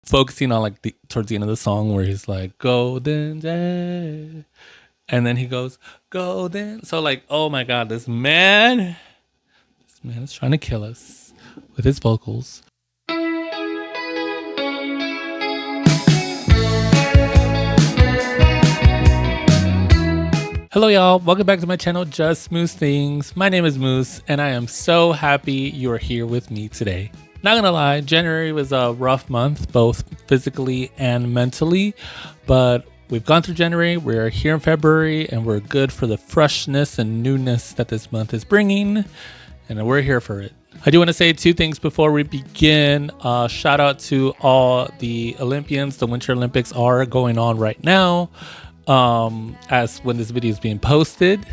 focusing on like towards the end of the song where he's like golden day, and then he goes golden. So like, oh my god, this man is trying to kill us with his vocals. Hello y'all, welcome back to my channel, Just Moose Things. My name is Moose and I am so happy you are here with me today. Not gonna lie, January was a rough month, both physically and mentally, but we've gone through January, we're here in February, and we're good for the freshness and newness that this month is bringing, and we're here for it. I do want to say two things before we begin. Shout out to all the Olympians. The Winter Olympics are going on right now. As when this video is being posted.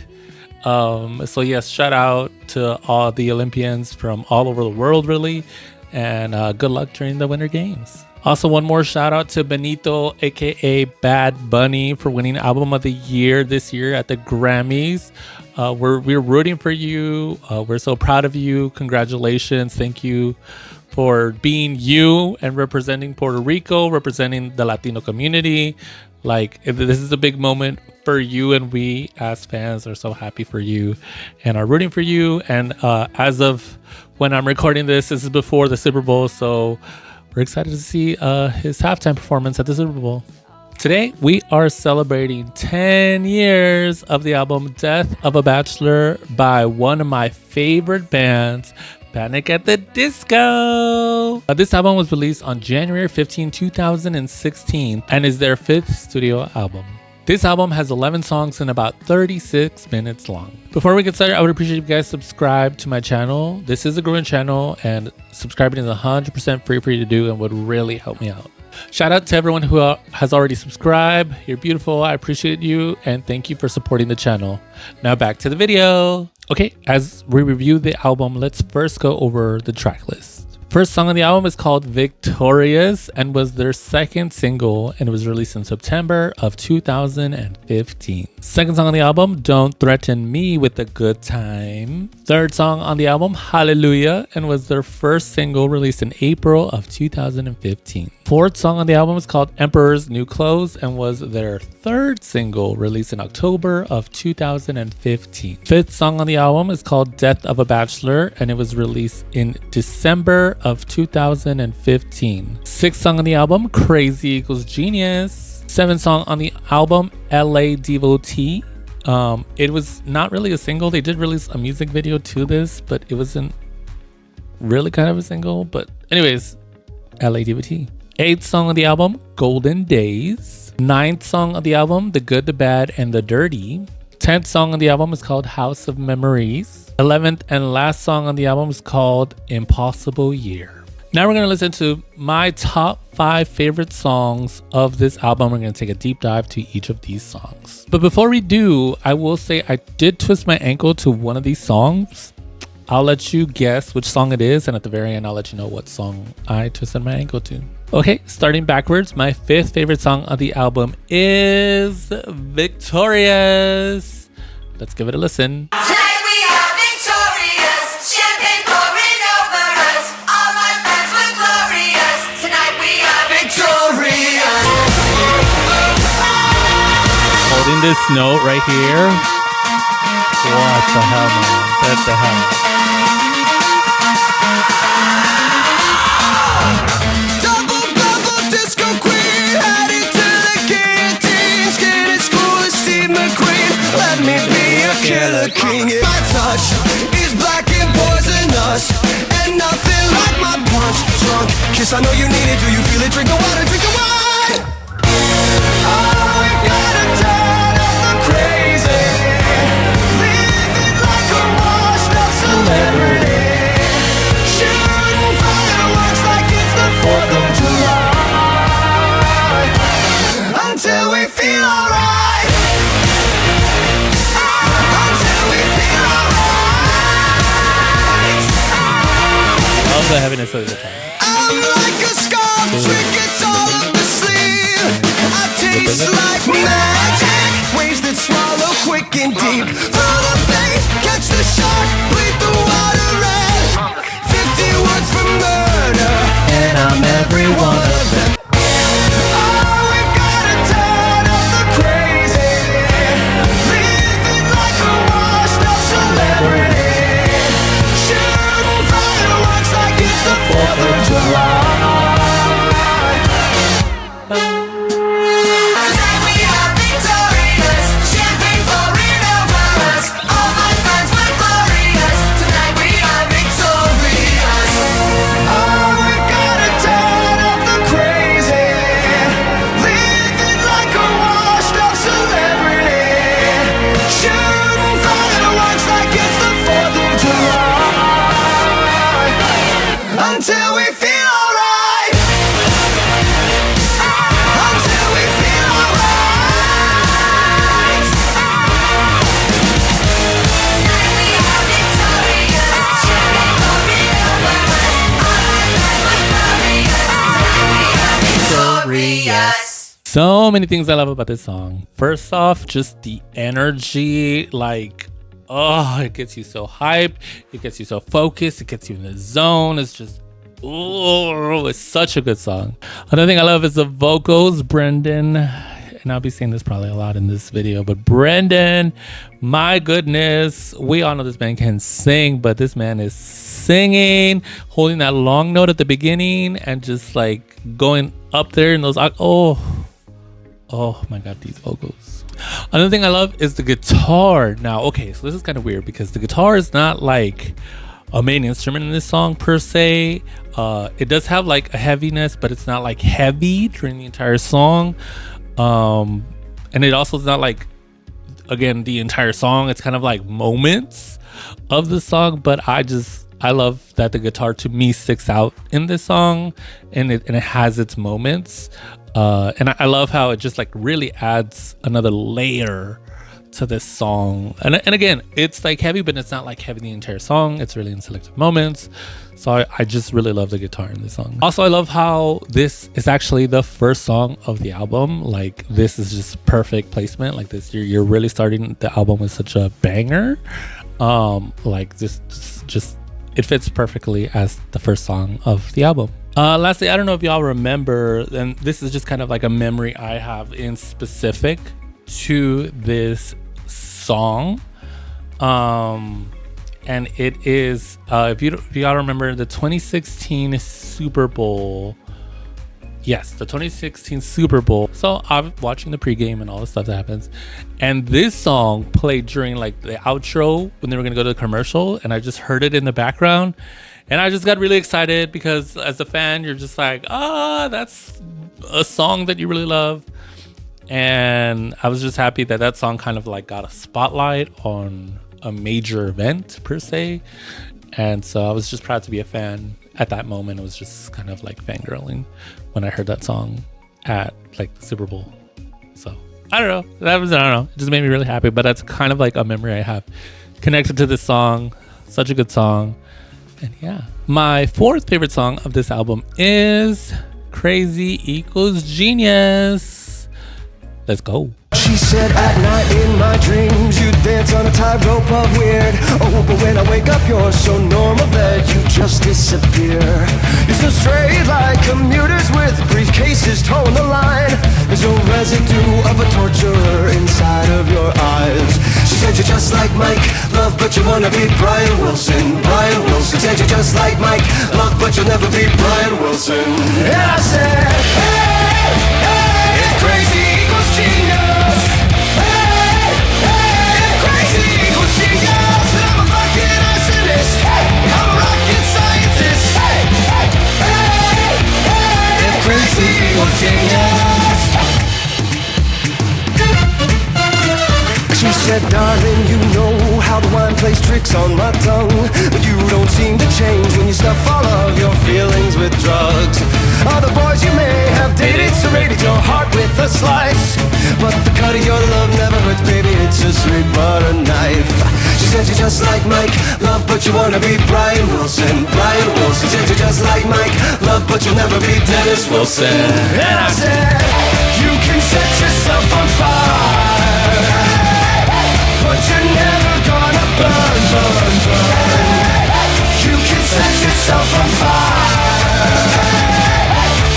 So yes, shout out to all the Olympians from all over the world, really, and good luck during the Winter Games. Also, one more shout out to Benito, aka Bad Bunny, for winning Album of the Year this year at the Grammys. We're rooting for you. We're so proud of you. Congratulations. Thank you for being you and representing Puerto Rico, representing the Latino community. Like, this is a big moment for you, and we as fans are so happy for you and are rooting for you. And as of when I'm recording this is before the Super Bowl, so we're excited to see his halftime performance at the Super Bowl. Today, we are celebrating 10 years of the album Death of a Bachelor by one of my favorite bands, Panic at the Disco. This album was released on January 15, 2016 and is their 5th studio album. This album has 11 songs and about 36 minutes long. Before we get started, I would appreciate if you guys subscribe to my channel. This is a growing channel and subscribing is 100% free for you to do and would really help me out. Shout out to everyone who has already subscribed. You're beautiful. I appreciate you and thank you for supporting the channel. Now back to the video. Okay, as we review the album, let's first go over the track list. First song on the album is called Victorious and was their second single, and it was released in September of 2015. Second song on the album, Don't Threaten Me with a Good Time. Third song on the album, Hallelujah, and was their first single, released in April of 2015. Fourth song on the album is called Emperor's New Clothes and was their third single, released in October of 2015. Fifth song on the album is called Death of a Bachelor and it was released in December of 2015. Sixth song on the album, Crazy Equals Genius. Seventh song on the album, LA Devotee. It was not really a single. They did release a music video to this, but it wasn't really kind of a single. But anyways, LA Devotee. Eighth song on the album, Golden Days. Ninth song on the album, The Good, the Bad, and the Dirty. 10th song on the album is called House of Memories. 11th and last song on the album is called Impossible Year. Now we're going to listen to my top 5 favorite songs of this album. We're going to take a deep dive to each of these songs. But before we do, I will say I did twist my ankle to one of these songs. I'll let you guess which song it is, and at the very end, I'll let you know what song I twisted my ankle to. Okay, starting backwards, my 5th favorite song of the album is Victorious. Let's give it a listen. Tonight we are victorious, champagne pouring over us. All my friends were glorious. Tonight we are victorious. Holding this note right here. What the hell, man? What the hell? Killer king, my touch is black and poisonous, and nothing like my punch. Drunk kiss, I know you need it. Do you feel it? Drink the water, drink the wine. Oh, we gotta turn up the crazy, living like a washed up celebrity, shooting fireworks like it's the 4th of July, until we feel alright. The heaviness of the time. I'm like a scarf, trinkets all up the sleeve. I taste like magic, waves that swallow quick and deep. Throw the bait, catch the shark, bleed the water red. 50 words for murder, and I'm every one of them. victorious. So many things I love about this song. First off, just the energy, like, oh, it gets you so hyped. It gets you so focused. It gets you in the zone. It's just, oh, it's such a good song. Another thing I love is the vocals. Brendan, and I'll be saying this probably a lot in this video, but Brendan, my goodness, we all know this man can sing, but this man is singing, holding that long note at the beginning and just like going up there in those, oh my God, these vocals. Another thing I love is the guitar. Now, okay, so this is kind of weird because the guitar is not like a main instrument in this song per se. It does have like a heaviness, but it's not like heavy during the entire song. And it also is not like, again, the entire song. It's kind of like moments of the song, but I love that the guitar to me sticks out in this song, and it has its moments. And I love how it just like really adds another layer to this song. And again, it's like heavy, but it's not like heavy the entire song. It's really in selective moments. So I just really love the guitar in this song. Also, I love how this is actually the first song of the album. Like, this is just perfect placement. Like this, you're really starting the album with such a banger. Like this, just it fits perfectly as the first song of the album. Lastly, I don't know if y'all remember, and this is just kind of like a memory I have in specific to this song. And it is, if y'all remember the 2016 Super Bowl. Yes, the 2016 Super Bowl. So I'm watching the pregame and all the stuff that happens. And this song played during like the outro when they were going to go to the commercial. And I just heard it in the background. And I just got really excited because as a fan, you're just like, that's a song that you really love. And I was just happy that that song kind of like got a spotlight on a major event per se. And so I was just proud to be a fan at that moment. It was just kind of like fangirling when I heard that song at like the Super Bowl. So I don't know. I don't know. It just made me really happy. But that's kind of like a memory I have connected to this song. Such a good song. And yeah, my fourth favorite song of this album is Crazy Equals Genius. Let's go. She said at night in my dreams you dance on a tightrope of weird. Oh, but when I wake up you're so normal that you just disappear. You're so straight like commuters with briefcases towing the line. There's no residue of a torturer inside of your eyes. She said you're just like Mike, love but you wanna be Brian Wilson. Brian Wilson said you're just like Mike, love but you'll never be Brian Wilson. And I said, hey, hey, if crazy equals genius. She said, darling, you know how the wine plays tricks on my tongue, but you don't seem to change when you stuff all of your feelings with drugs. Other boys you may have dated serrated your heart with a slice, but the cut of your love never hurts, baby, it's a sweet butter knife. She said you're just like Mike, love but you wanna be Brian Wilson. Brian Wilson said you're just like Mike, love but you'll never be Dennis Wilson. And I said, you can set yourself on fire, but you're never gonna burn, burn, burn. You can set yourself on fire,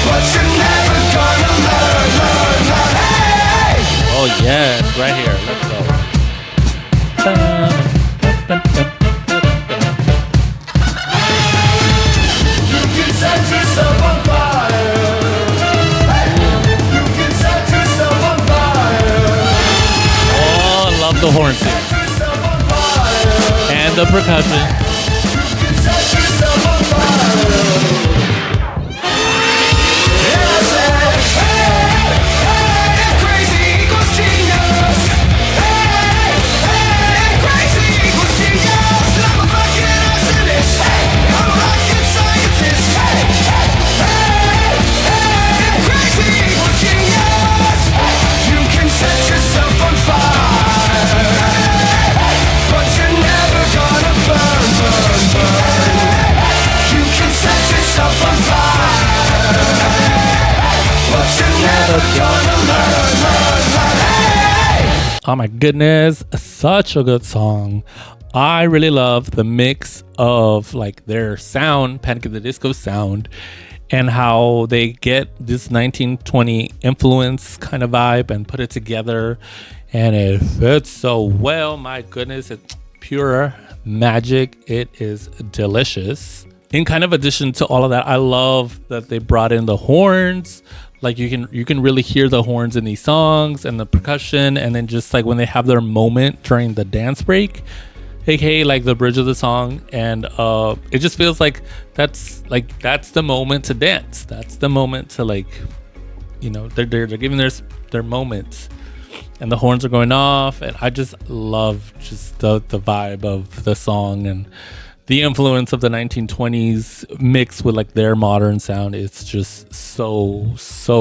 but you're never gonna learn, learn, learn. Hey! Oh yes, right here. Let's go. You can set yourself on fire. You can set yourself on fire. Oh, I love the horn too. And the percussion. But you're never gonna burn, burn. Oh my goodness, such a good song. I really love the mix of like their sound, Panic at the Disco sound, and how they get this 1920 influence kind of vibe and put it together, and it fits so well. My goodness, it's pure magic. It is delicious. In kind of addition to all of that, I love that they brought in the horns. Like you can really hear the horns in these songs and the percussion, and then just like when they have their moment during the dance break, aka like the bridge of the song, and it just feels like that's the moment to dance. That's the moment to like, you know, they're giving their moments, and the horns are going off, and I just love just the vibe of the song and the influence of the 1920s mixed with like their modern sound. It's just so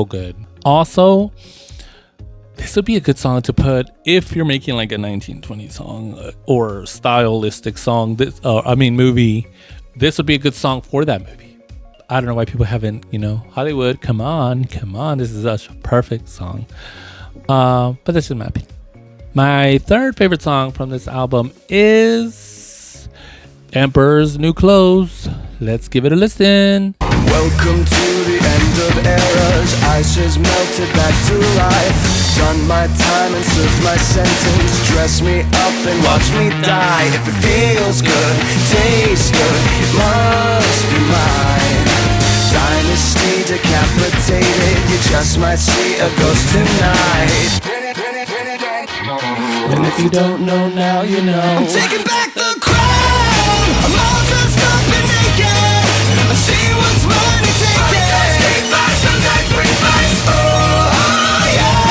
good. Also, this would be a good song to put if you're making like a 1920 song or stylistic song. Movie. This would be a good song for that movie. I don't know why people haven't, Hollywood, come on. This is such a perfect song. But that's just my opinion. My third favorite song from this album is Emperor's New Clothes. Let's give it a listen. Welcome to the end of eras. Ice has melted back to life. Done my time and served my sentence. Dress me up and watch me die. If it feels good, tastes good, it must be mine. Dynasty decapitated. You just might see a ghost tonight. And if you don't know now, you know. I'm taking back the crown. I'm all dressed up and naked. I see what's mine and take it. Oh yeah,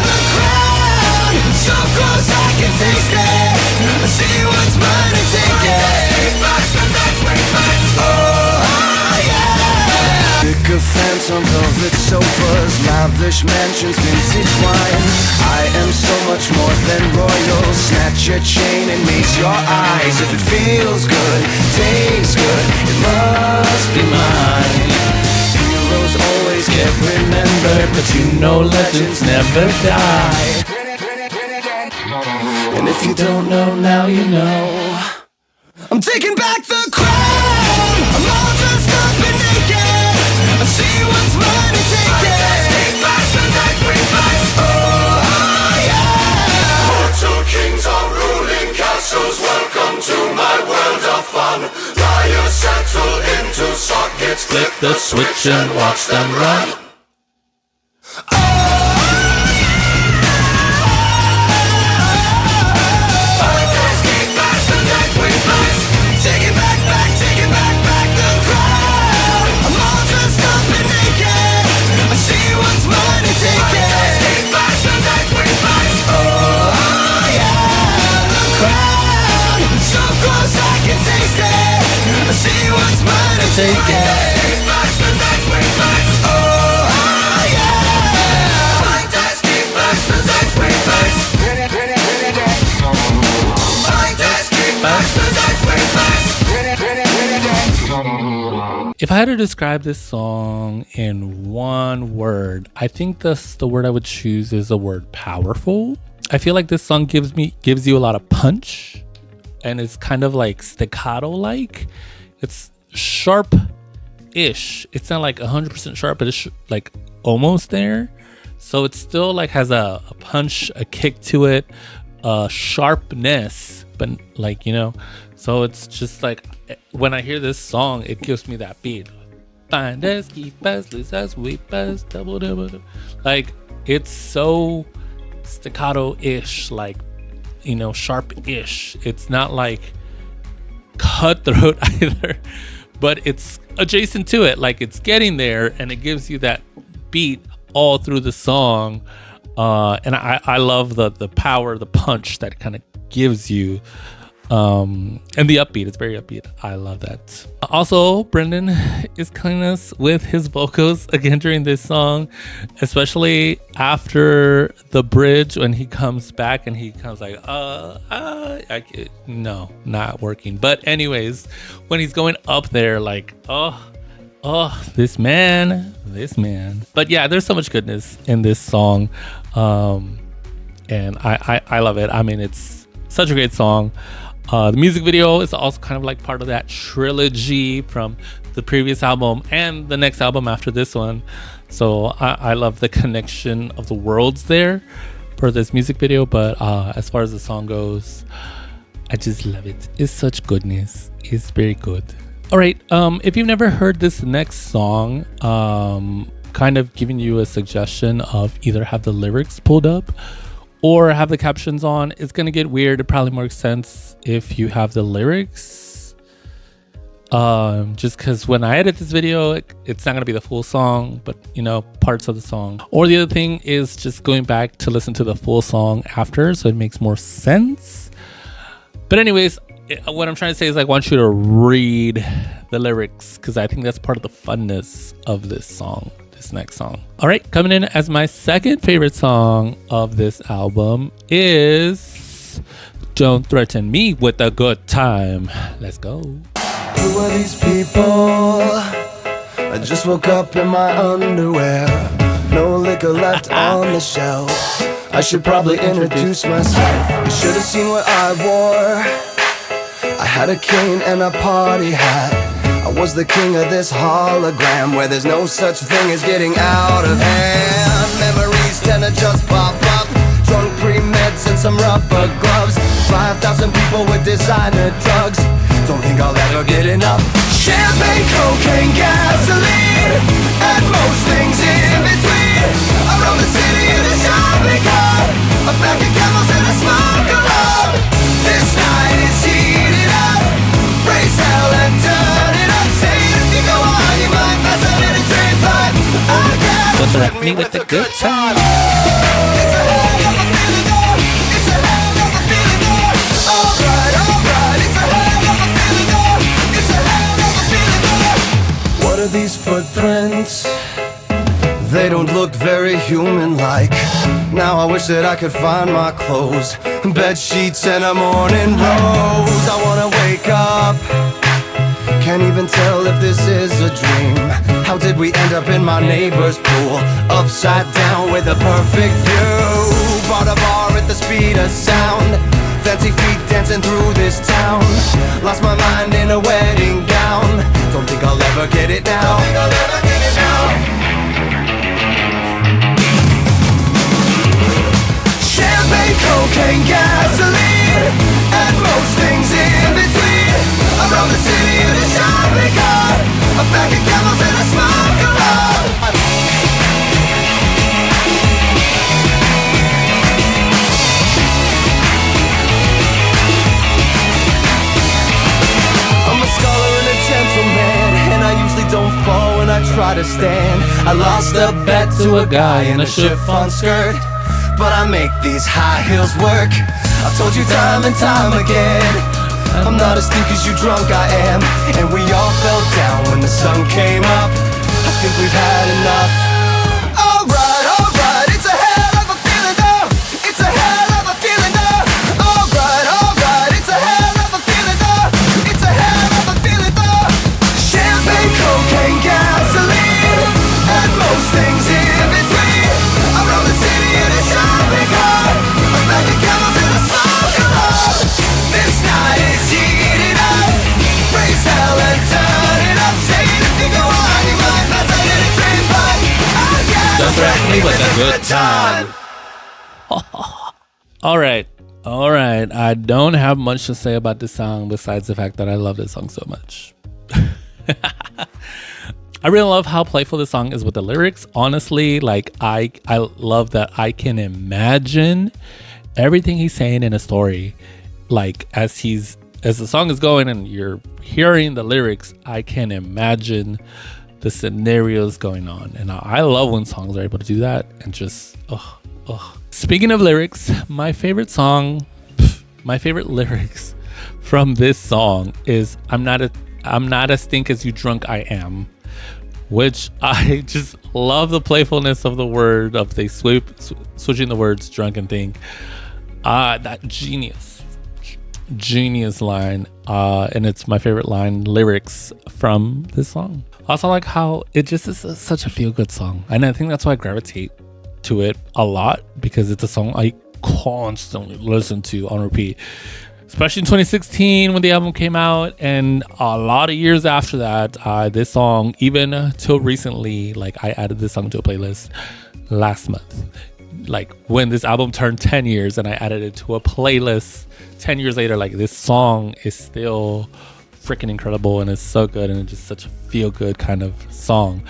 the crown. So close I can taste it. I see what's mine and take it. Oh yeah. Sycophants on velvet sofas, lavish mansions, vintage wine. I am so much more than royal. Snatch your chain and meet your eyes. If it feels good, tastes good, it must be mine. Heroes always get remembered, but you know legends never die. And if you don't know now, you know. I'm taking back the crown. I'm all dressed up and naked. I see what's mine and take it. Oh yeah. Mortal kings are ruling castles. Welcome to my world of fun. Liars settle into sockets. Flip the switch and watch them run. Take it. Oh yeah. Find us, keep bastards and sweet face. Find us, keep bastards and sweet face. If I had to describe this song in one word, I think the word I would choose is the word powerful. I feel like this song gives you a lot of punch, and it's kind of like staccato like. It's sharp-ish. It's not like 100% sharp, but it's like almost there. So it still like has a punch, a kick to it, a sharpness, but like, so it's just like when I hear this song, it gives me that beat. Find us, keep us, lose us, weep us, double. Like it's so staccato-ish, like, sharp-ish. It's not like cutthroat either, but it's adjacent to it. Like it's getting there, and it gives you that beat all through the song. And I love the power, the punch that kind of gives you. And the upbeat, it's very upbeat. I love that. Also, Brendan is killing us with his vocals again during this song, especially after the bridge when he comes back and he comes like, no, not working. But anyways, when he's going up there, like, oh this man. But yeah, there's so much goodness in this song. And I love it. I mean, it's such a great song. The music video is also kind of like part of that trilogy from the previous album and the next album after this one. So I love the connection of the worlds there for this music video. But as far as the song goes, I just love it. It's such goodness. It's very good. All right. If you've never heard this next song, kind of giving you a suggestion of either have the lyrics pulled up or have the captions on. It's going to get weird. It probably makes sense if you have the lyrics. Just because when I edit this video, it's not going to be the full song, but parts of the song. Or the other thing is just going back to listen to the full song after, so it makes more sense. But anyways, what I'm trying to say is I want you to read the lyrics because I think that's part of the funness of this song. This next song. All right, coming in as my second favorite song of this album is Don't Threaten Me with a Good Time. Let's go. Who are these people? I just woke up in my underwear. No liquor left on the shelf. I should probably introduce myself. You should have seen what I wore. I had a cane and a party hat. I was the king of this hologram where there's no such thing as getting out of hand. Memories tend to just pop up. Drunk pre-meds and some rubber gloves. 5,000 people with designer drugs. Don't think I'll ever get enough. Champagne, cocaine, gasoline, and most things in between. Around the city in a shopping cart. A pack of camels and a smoke alarm. This night is heating up. Raise hell and turn it up. Say it if you go on, you might pass out in a train pipe. Don't threaten me with a good time. It's a hell of a feeling, though. It's a hell of a feeling, though. Alright, it's a hell of a feeling, though. It's a hell of a feeling, though. What are these footprints? They don't look very human-like. Now I wish that I could find my clothes, bed sheets and a morning rose. I wanna wake up. Can't even tell if this is a dream. How did we end up in my neighbor's pool? Upside down with a perfect view. Bought a bar at the speed of sound. Fancy feet dancing through this town. Lost my mind in a wedding gown. Don't think I'll ever get it now. Champagne, cocaine, gasoline, and most things in between. Around the city in a shopping cart. A pack of camels and a smoke alarm. I'm a scholar and a gentleman, and I usually don't fall when I try to stand. I lost a bet to a guy in a chiffon skirt, but I make these high heels work. I've told you time and time again, I'm not as thick as you drunk I am. And we all fell down when the sun came up. I think we've had enough. Alright, it's a hell of a feeling though. It's a hell of a feeling though. Alright, it's a hell of a feeling though. It's a hell of a feeling though. Champagne, cocaine, gasoline, and most things in between. Around the city in a shopping cart. A pack of camels and a smoke alarm. This night is heating up. Raise hell and turn it up. Say it if you go on, you might pass out in a train pipe. Don't threaten me with a good time. All right. I don't have much to say about this song besides the fact that I love this song so much. I really love how playful this song is with the lyrics. Honestly, like I love that I can imagine everything he's saying in a story. Like as the song is going and you're hearing the lyrics, I can imagine the scenarios going on. And I love when songs are able to do that and just Speaking of lyrics, my favorite lyrics from this song is I'm not as stink as you drunk I am, which I just love the playfulness of the word of they switching the words drunk and think. That genius line, and it's my favorite lyrics from this song. Also, like how it just is such a feel good song. And I think that's why I gravitate to it a lot, because it's a song I constantly listen to on repeat. Especially in 2016 when the album came out, and a lot of years after that, this song, even till recently, like I added this song to a playlist last month. Like when this album turned 10 years and I added it to a playlist 10 years later, like this song is still freaking incredible and it's so good, and it's just such a feel good kind of song.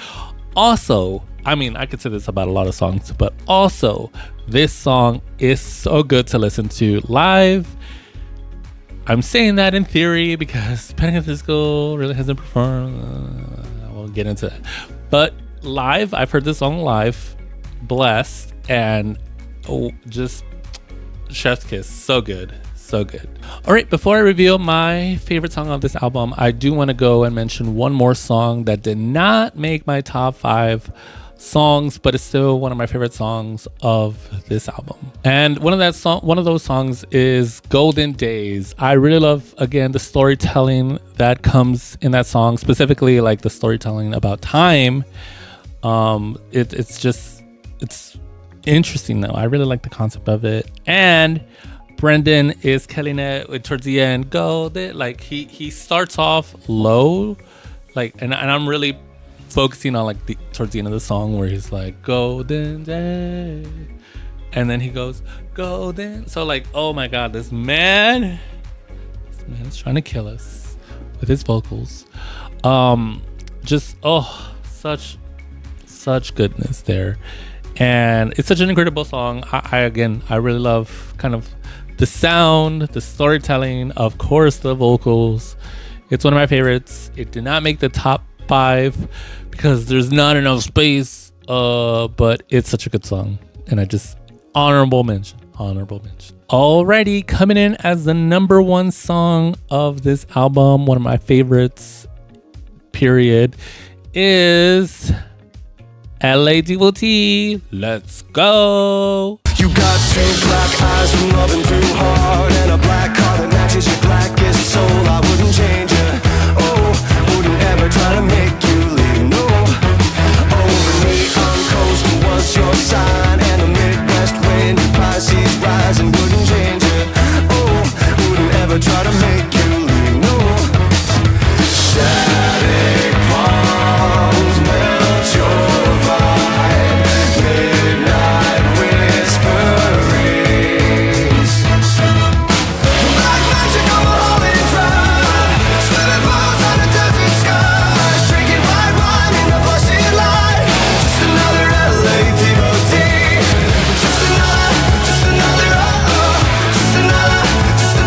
Also, I mean, I could say this about a lot of songs, but also this song is so good to listen to live. I'm saying that in theory because Panic at the Disco really hasn't performed. I won't get into that. But live, I've heard this song live, blessed, and just chef's kiss. So good. So good. All right, before I reveal my favorite song of this album, I do want to go and mention one more song that did not make my top 5 songs, but it's still one of my favorite songs of this album. And one of those songs is Golden Days. I really love, again, the storytelling that comes in that song, specifically like the storytelling about time. It's interesting though. I really like the concept of it. And Brendan is killing it towards the end. Golden, like he starts off low, like, and I'm really focusing on like towards the end of the song where he's like golden day, and then he goes golden. So like, oh my god, this man is trying to kill us with his vocals. Such goodness there, and it's such an incredible song. I really love kind of the sound, the storytelling, of course the vocals. It's one of my favorites. It did not make the top 5 because there's not enough space, but it's such a good song, and I just honorable mention. Alrighty, coming in as the number 1 song of this album, one of my favorites period, is LA Devotee. Let's go. You got 2 black eyes from loving too hard, and a black car that matches your blackest soul. I wouldn't change it. Oh, wouldn't ever try to make you leave. No. Oh, neon coast was your sign, and the Midwest wind, Pisces rising, wouldn't change it. Oh, wouldn't ever try to make you leave. No. Static palms melt your vibe. Midnight whisperings. Black magic on the Holland Drive. Swimming balls on a desert sky. Drinking white wine in the bushy light. Just another LA devotee. Just another Just another Just another Just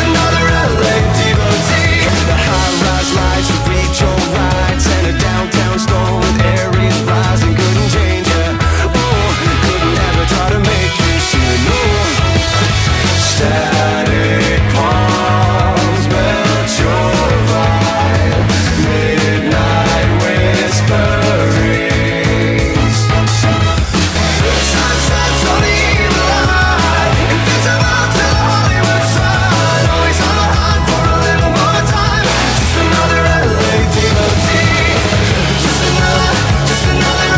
another LA devotee. The high-rise lights would reach your rights, and a downtown storm with Aries rising couldn't change it. Oh, couldn't ever try to make you see it. No. Static palms melt your vibe. Midnight whisperings. Sunsets on the evil eye, invisible to the Hollywood side. Always on the hunt for a little more time. Just another LA devotee. Just another Just another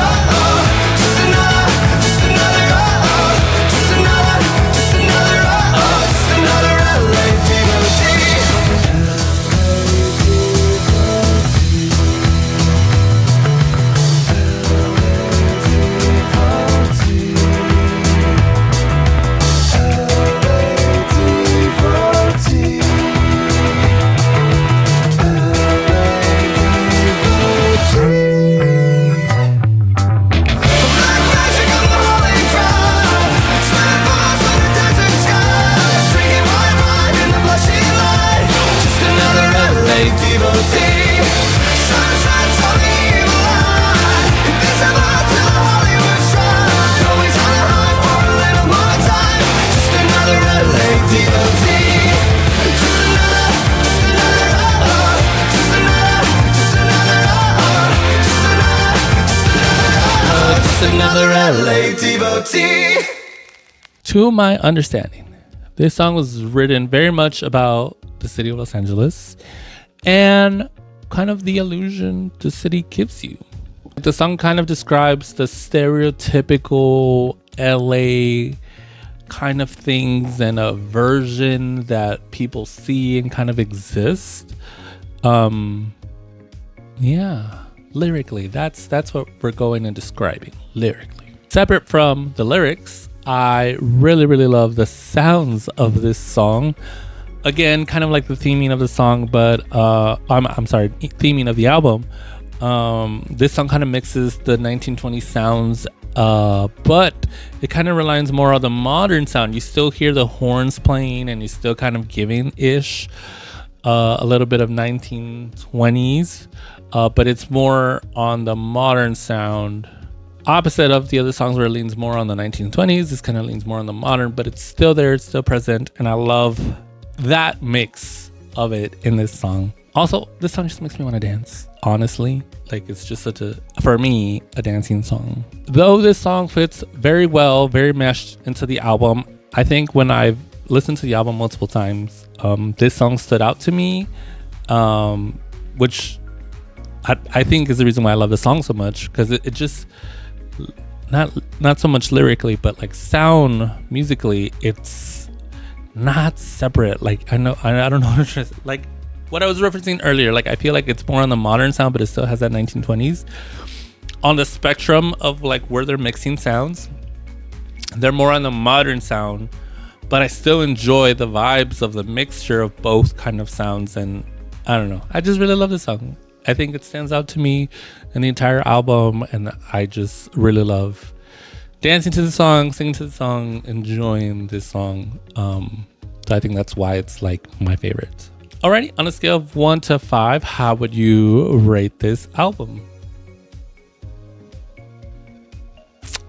Just another Just another Just another Just another LA devotee. Black magic on the Holland Drive. Swimming balls on a desert sky. Drinking white wine in the blushy light. Just another LA devotee. Sunsets on the evil eye. Invisible to the Hollywood side. Always on the hunt for a little more time. Just another LA devotee. Just another Just another Just another Just another LA devotee. To my understanding, this song was written very much about the city of Los Angeles and kind of the illusion the city gives you. The song kind of describes the stereotypical LA kind of things and a version that people see and kind of exist. Lyrically, that's what we're going and describing lyrically. Separate from the lyrics, I really love the sounds of this song. Again, kind of like the theming of the song, but theming of the album. This song kind of mixes the 1920 sounds, but it kind of relies more on the modern sound. You still hear the horns playing, and you still kind of giving ish a little bit of 1920s, but it's more on the modern sound. Opposite of the other songs where it leans more on the 1920s, this kind of leans more on the modern, but it's still there, it's still present, and I love that mix of it in this song. Also, this song just makes me want to dance, honestly. Like, it's just such a, for me, a dancing song. Though this song fits very well, very meshed into the album, I think when I've listened to the album multiple times, this song stood out to me, which I think is the reason why I love the song so much, because it just... not so much lyrically, but like sound musically, it's not separate. Like I don't know what to, like what I was referencing earlier. Like I feel like it's more on the modern sound, but it still has that 1920s. On the spectrum of like where they're mixing sounds, they're more on the modern sound, but I still enjoy the vibes of the mixture of both kind of sounds. And I don't know, I just really love this song. I think it stands out to me in the entire album, and I just really love dancing to the song, singing to the song, enjoying this song. So I think that's why it's like my favorite. Alrighty, on a scale of 1 to 5, how would you rate this album?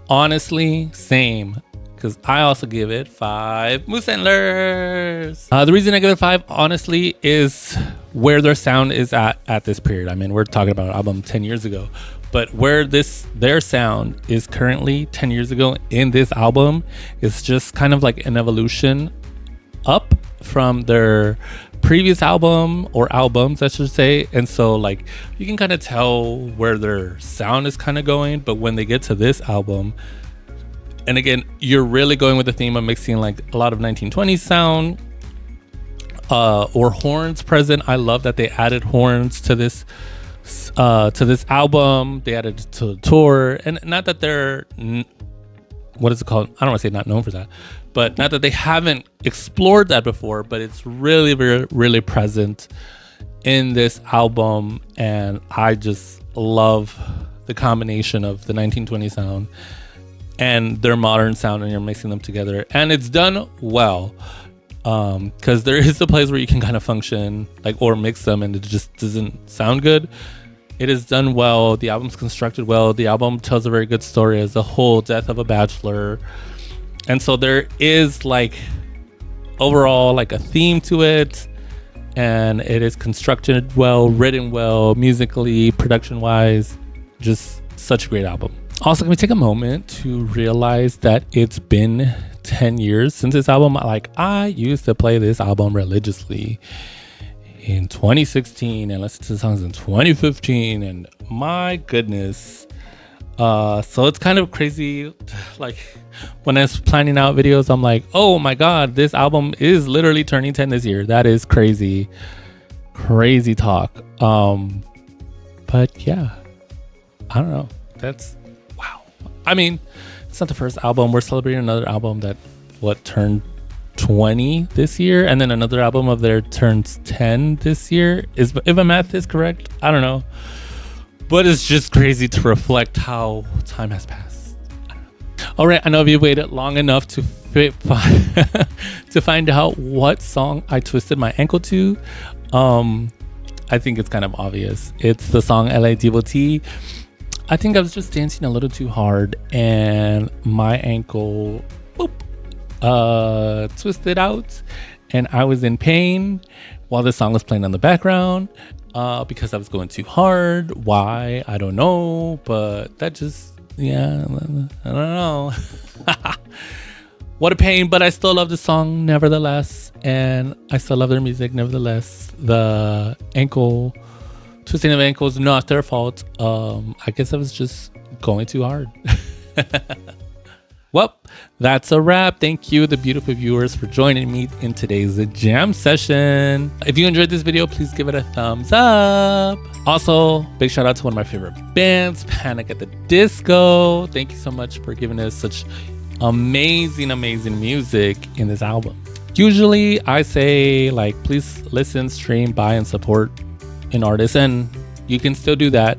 Honestly, same. Because I also give it 5 moose antlers. The reason I give it 5, honestly, is where their sound is at this period. I mean, we're talking about an album 10 years ago, but where their sound is currently 10 years ago in this album is just kind of like an evolution up from their previous album, or albums, I should say. And so like you can kind of tell where their sound is kind of going, but when they get to this album, and again, you're really going with the theme of mixing like a lot of 1920s sound or horns present. I love that they added horns to this album. They added it to the tour, and not that they're what is it called? I don't want to say not known for that, but not that they haven't explored that before. But it's really, really present in this album, and I just love the combination of the 1920 sound and their modern sound, and you're mixing them together, and it's done well, because there is a place where you can kind of function like or mix them and it just doesn't sound good. It is done well. The album's constructed well. The album tells a very good story as a whole, death of a bachelor, and so there is like overall like a theme to it, and it is constructed well, written well, musically, production wise, just such a great album. Also, can we take a moment to realize that it's been 10 years since this album? Like, I used to play this album religiously in 2016 and listen to the songs in 2015, and my goodness. So it's kind of crazy. Like, when I was planning out videos, I'm like, oh my God, this album is literally turning 10 this year. That is crazy. Crazy talk. But yeah, I don't know. That's... I mean, it's not the first album. We're celebrating another album that turned 20 this year, and then another album of theirs turns 10 this year. If my math is correct, I don't know, but it's just crazy to reflect how time has passed. All right, I know you've waited long enough to find out what song I twisted my ankle to. I think it's kind of obvious. It's the song LA Devotee. I think I was just dancing a little too hard, and my ankle twisted out, and I was in pain while the song was playing on the background because I was going too hard. Why? I don't know, but that just, yeah, I don't know. What a pain, but I still love the song nevertheless, and I still love their music nevertheless. The ankle twisting of ankles, not their fault. I guess I was just going too hard. Well, that's a wrap. Thank you, the beautiful viewers, for joining me in today's jam session. If you enjoyed this video, please give it a thumbs up. Also, big shout out to one of my favorite bands, Panic at the Disco. Thank you so much for giving us such amazing music in this album. Usually I say, like, please listen, stream, buy, and support an artist, and you can still do that.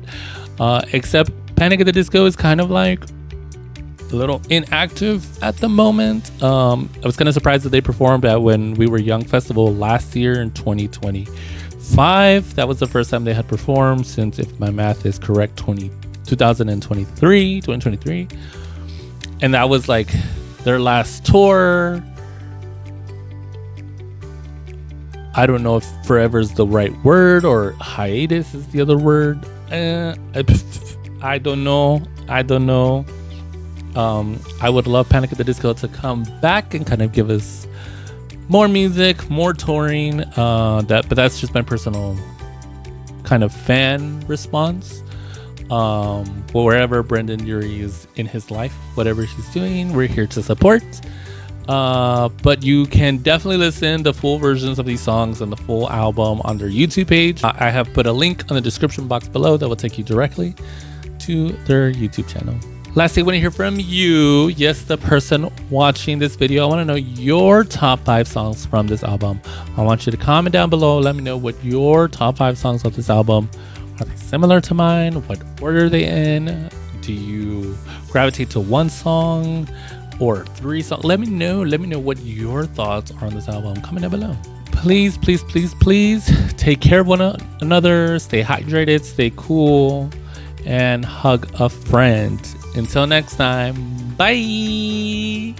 Except Panic at the Disco is kind of like a little inactive at the moment. I was kind of surprised that they performed at When We Were Young Festival last year in 2025. That was the first time they had performed since, if my math is correct, 2023. And that was like their last tour. I don't know if forever is the right word or hiatus is the other word. I don't know. I would love Panic at the Disco to come back and kind of give us more music, more touring. But that's just my personal kind of fan response. Wherever Brendan Urie is in his life, whatever he's doing, we're here to support. But you can definitely listen to full versions of these songs and the full album on their YouTube page. I have put a link on the description box below that will take you directly to their YouTube channel. Lastly, I want to hear from you. Yes, the person watching this video. I want to know your top 5 songs from this album. I want you to comment down below. Let me know what your top 5 songs of this album are. They similar to mine? What order are they in? Do you gravitate to one song or 3 songs? Let me know what your thoughts are on this album. Comment down below. Please take care of one another. Stay hydrated, stay cool, and hug a friend. Until next time, bye.